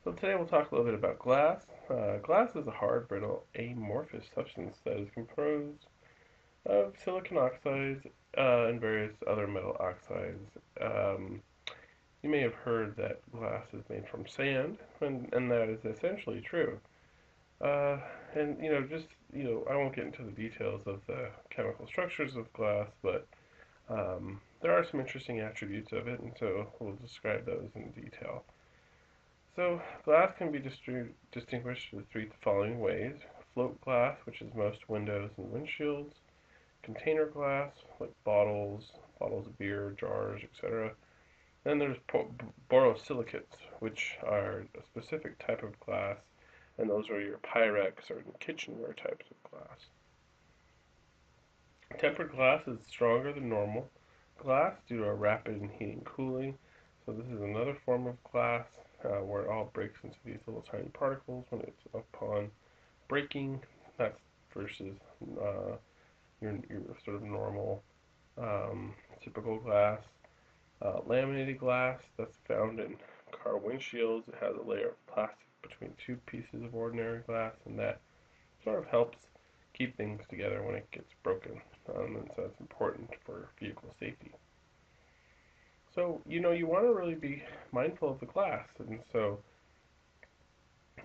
So today we'll talk a little bit about glass. Glass is a hard, brittle, amorphous substance that is composed of silicon oxides and various other metal oxides. Um, you may have heard that glass is made from sand, and that is essentially true. Uh, and I won't get into the details of the chemical structures of glass, but there are some interesting attributes of it, and so we'll describe those in detail. So glass can be distinguished in three following ways. Float glass, which is most windows and windshields. Container glass, like bottles of beer, jars, etc. Then there's borosilicates, which are a specific type of glass, and those are your Pyrex or kitchenware types of glass. Tempered glass is stronger than normal glass due to a rapid heating cooling. So this is another form of glass where it all breaks into these little tiny particles when it's upon breaking. That's versus uh, your sort of normal typical glass. Laminated glass that's found in car windshields. It has a layer of plastic between two pieces of ordinary glass, and that sort of helps keep things together when it gets broken. And so it's important for vehicle safety. So, you want to really be mindful of the glass. And so,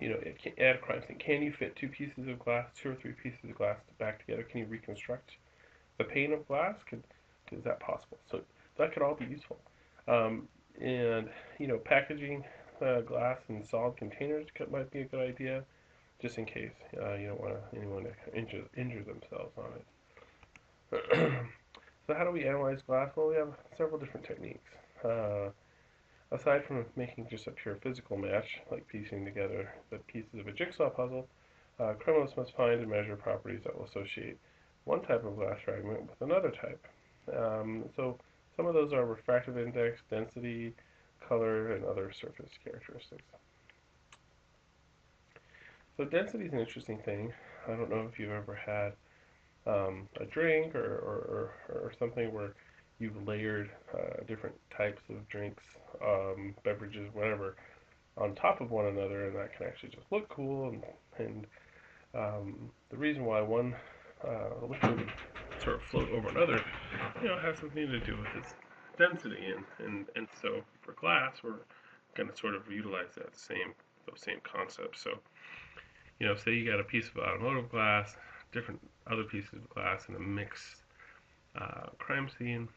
it can add a crime scene. Can you fit two pieces of glass, two or three pieces of glass back together? Can you reconstruct the pane of glass? Is that possible? So that could all be useful. And, packaging glass in solid containers might be a good idea, just in case you don't want anyone to injure themselves on it. So how do we analyze glass? Well, we have several different techniques. Uh, Aside from making just a pure physical match, like piecing together the pieces of a jigsaw puzzle, criminalists must find and measure properties that will associate one type of glass fragment with another type. So some of those are refractive index, density, color, and other surface characteristics. So density is an interesting thing. I don't know if you've ever had a drink or something where you've layered different types of drinks, beverages, whatever, on top of one another, and that can actually just look cool. And the reason why one liquid would sort of float over another, has something to do with its density. And so for glass, we're going to sort of utilize those same concepts. So, say you got a piece of automotive glass, different other pieces of glass in a mixed crime scene.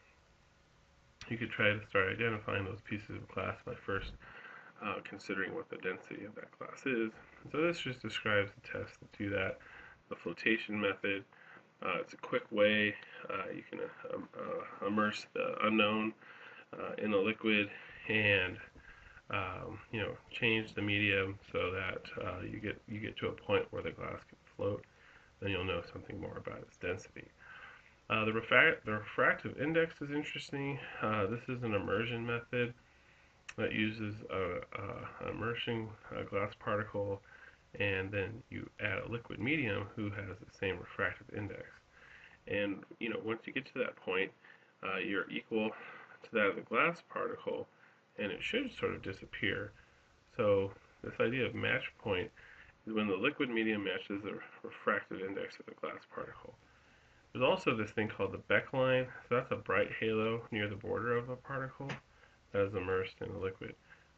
You could try to start identifying those pieces of glass by first considering what the density of that glass is. So this just describes the test to do that. The flotation method. It's a quick way you can immerse the unknown in a liquid and change the medium so that you get to a point where the glass can float. Then you'll know something more about its density. The refractive index is interesting. This is an immersion method that uses an immersion glass particle, and then you add a liquid medium who has the same refractive index. And once you get to that point, you're equal to that of the glass particle, and it should sort of disappear. So this idea of match point is when the liquid medium matches the refractive index of the glass particle. There's also this thing called the Beck line. So that's a bright halo near the border of a particle that is immersed in a liquid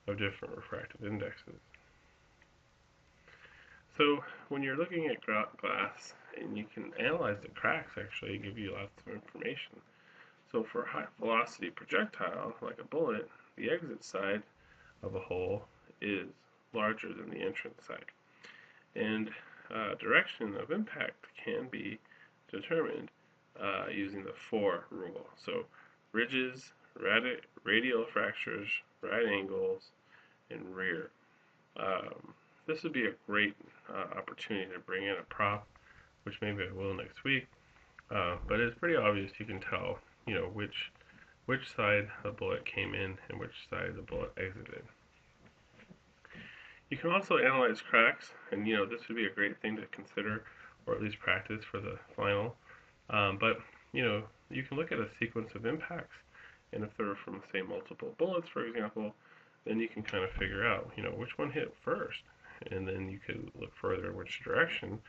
of different refractive indexes. So when you're looking at glass, and you can analyze the cracks actually give you lots of information. So for a high velocity projectile, like a bullet, the exit side of a hole is larger than the entrance side. And direction of impact can be determined using the 4 rule. So ridges, radial fractures, right angles, and rear. This would be a great opportunity to bring in a prop, which maybe I will next week. But it's pretty obvious you can tell, which side the bullet came in and which side the bullet exited. You can also analyze cracks, and this would be a great thing to consider, or at least practice for the final. But you can look at a sequence of impacts, and if they're from, say, multiple bullets, for example, then you can kind of figure out, which one hit first, and then you could look further in which direction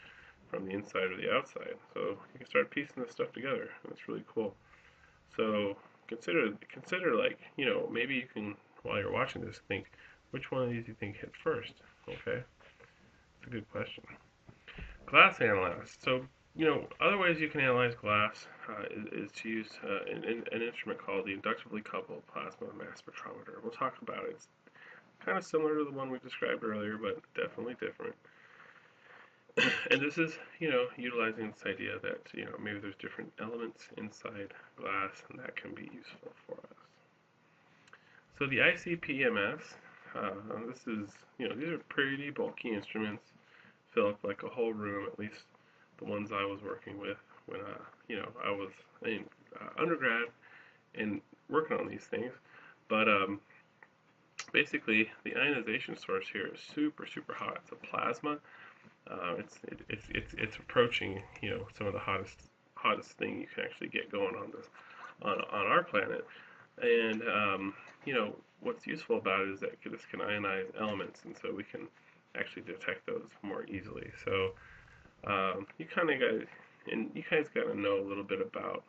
from the inside or the outside. So you can start piecing this stuff together. That's really cool. So consider like, maybe you can, while you're watching this, think which one of these you think hit first. Okay, it's a good question. Glass analysis. So, other ways you can analyze glass is to use an instrument called the inductively coupled plasma mass spectrometer. We'll talk about it. It's kind of similar to the one we described earlier, but definitely different. And this is, utilizing this idea that, maybe there's different elements inside glass, and that can be useful for us. So the ICP-MS, this is, these are pretty bulky instruments, fill up like a whole room, at least the ones I was working with when, I was in undergrad and working on these things. But basically, the ionization source here is super, super hot. It's a plasma. It's approaching, some of the hottest thing you can actually get going on our planet. And what's useful about it is that this can ionize elements, and so we can actually detect those more easily. So you guys got to know a little bit about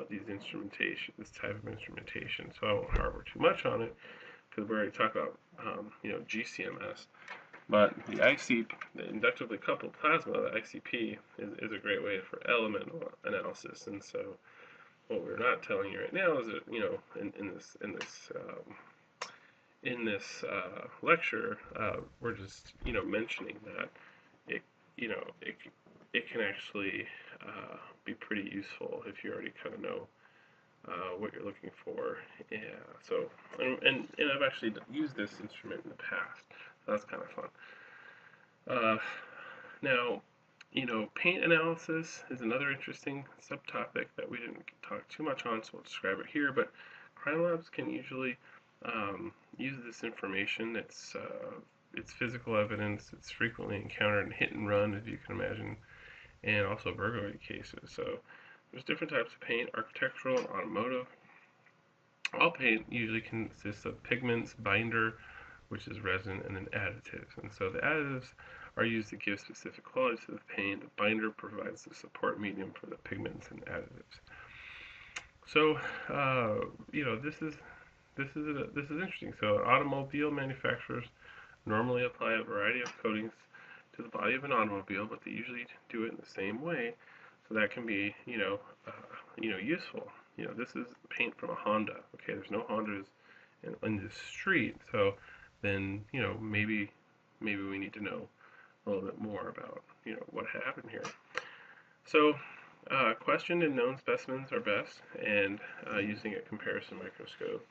this type of instrumentation. So I won't harbor too much on it because we already talked about GCMS. But the inductively coupled plasma, the ICP, is a great way for element analysis. And so what we're not telling you right now is that, in this lecture, we're just, mentioning that it, it can actually be pretty useful if you already kind of know what you're looking for. Yeah. So, and I've actually used this instrument in the past. So that's kind of fun. Now, paint analysis is another interesting subtopic that we didn't talk too much on, so we'll describe it here. But crime labs can usually use this information. It's physical evidence. It's frequently encountered in hit and run, as you can imagine, and also burglary cases. So there's different types of paint: architectural and automotive. All paint usually consists of pigments, binder, which is resin, and then additives. And so the additives are used to give specific qualities to the paint. The binder provides the support medium for the pigments and additives. So, this is interesting. So, automobile manufacturers normally apply a variety of coatings to the body of an automobile, but they usually do it in the same way. So that can be, useful. This is paint from a Honda. Okay, there's no Hondas in this street, so then, maybe we need to know a little bit more about, what happened here. So, questioned and known specimens are best, and using a comparison microscope,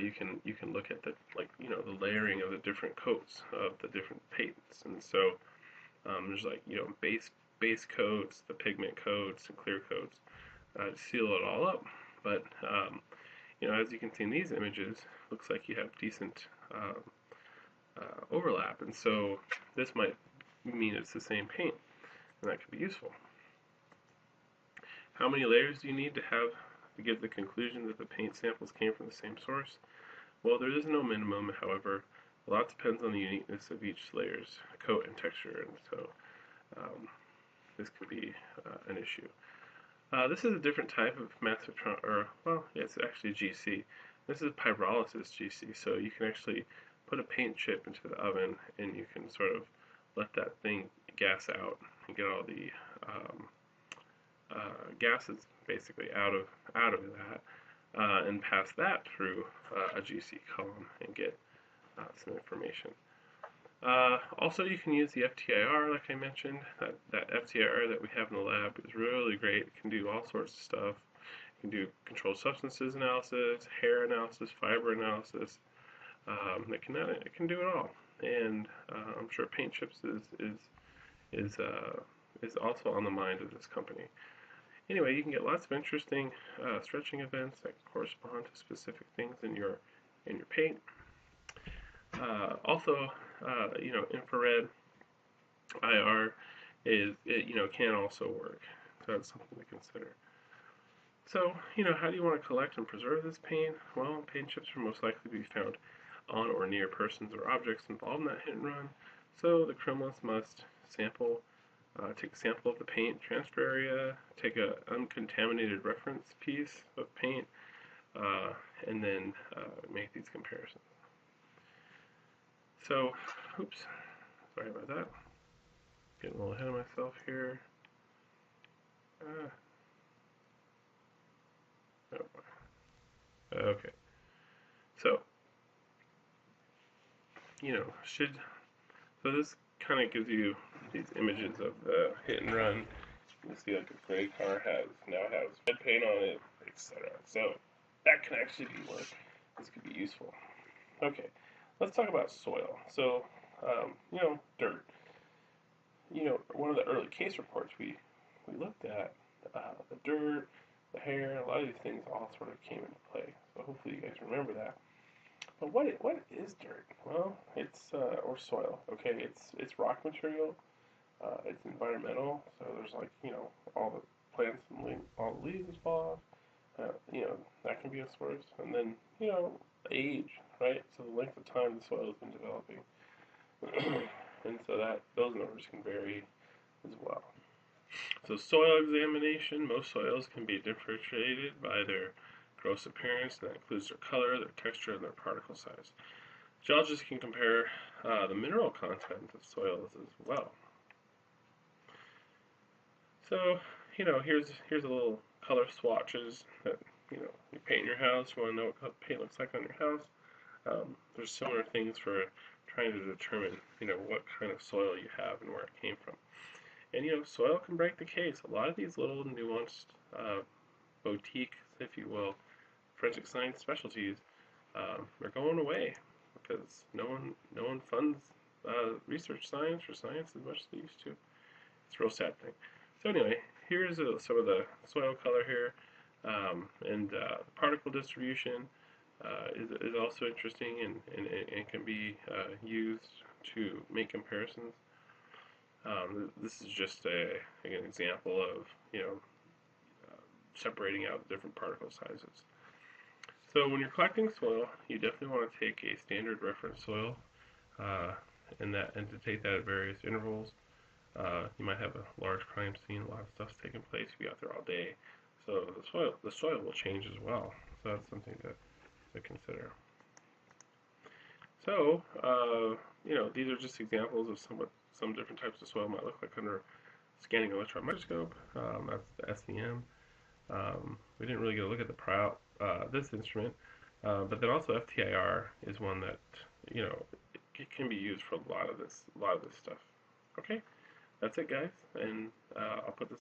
you can look at the layering of the different coats of the different paints, and so there's base coats, the pigment coats, and clear coats to seal it all up. But as you can see in these images, looks like you have decent overlap, and so this might mean it's the same paint, and that could be useful. How many layers do you need to have to give the conclusion that the paint samples came from the same source? Well, there is no minimum. However, a lot depends on the uniqueness of each layer's coat and texture, and so this could be an issue. This is a different type of mass spectrometer, it's actually GC. This is pyrolysis GC, so you can actually put a paint chip into the oven, and you can sort of let that thing gas out and get all the gases basically out of that, and pass that through a GC column and get some information. Also, you can use the FTIR, like I mentioned. That FTIR that we have in the lab is really great. It can do all sorts of stuff. It can do controlled substances analysis, hair analysis, fiber analysis. It can do it all. And I'm sure paint chips is also on the mind of this company. Anyway, you can get lots of interesting stretching events that correspond to specific things in your paint. Also, infrared IR can also work. So that's something to consider. So, how do you want to collect and preserve this paint? Well, paint chips are most likely to be found on or near persons or objects involved in that hit and run. So the criminalist must take a sample of the paint transfer area, take an uncontaminated reference piece of paint, uh, and then make these comparisons. So, oops, sorry about that. Getting a little ahead of myself here. Okay. So, so this kind of gives you these images of the hit and run. You see like a gray car now has red paint on it, etc. So that can actually be where this could be useful. Okay, let's talk about soil. So, dirt. One of the early case reports we looked at, the dirt, the hair, a lot of these things all sort of came into play. So hopefully you guys remember that. But what is dirt? Well, it's or soil. Okay, it's rock material. It's environmental. So there's all the plants and all the leaves fall off. That can be a source. And then age, right? So the length of time the soil has been developing, and so that those numbers can vary as well. So soil examination. Most soils can be differentiated by their gross appearance. That includes their color, their texture, and their particle size. Geologists can compare the mineral content of soils as well. So, here's a little color swatches that you paint in your house. You want to know what paint looks like on your house. There's similar things for trying to determine what kind of soil you have and where it came from. And soil can break the case. A lot of these little nuanced boutiques, if you will, forensic science specialties, are going away because no one funds research science or science as much as they used to. It's a real sad thing. So anyway, here's some of the soil color here, and particle distribution is also interesting and can be used to make comparisons. This is just an example of separating out different particle sizes. So when you're collecting soil, you definitely want to take a standard reference soil, and to take that at various intervals. You might have a large crime scene, a lot of stuff's taking place. You be out there all day, so the soil will change as well. So that's something to consider. So these are just examples of some different types of soil might look like under scanning electron microscope. That's the SEM. We didn't really get a look at this instrument, but then also FTIR is one that it can be used for a lot of this stuff. Okay, that's it, guys, and I'll put this.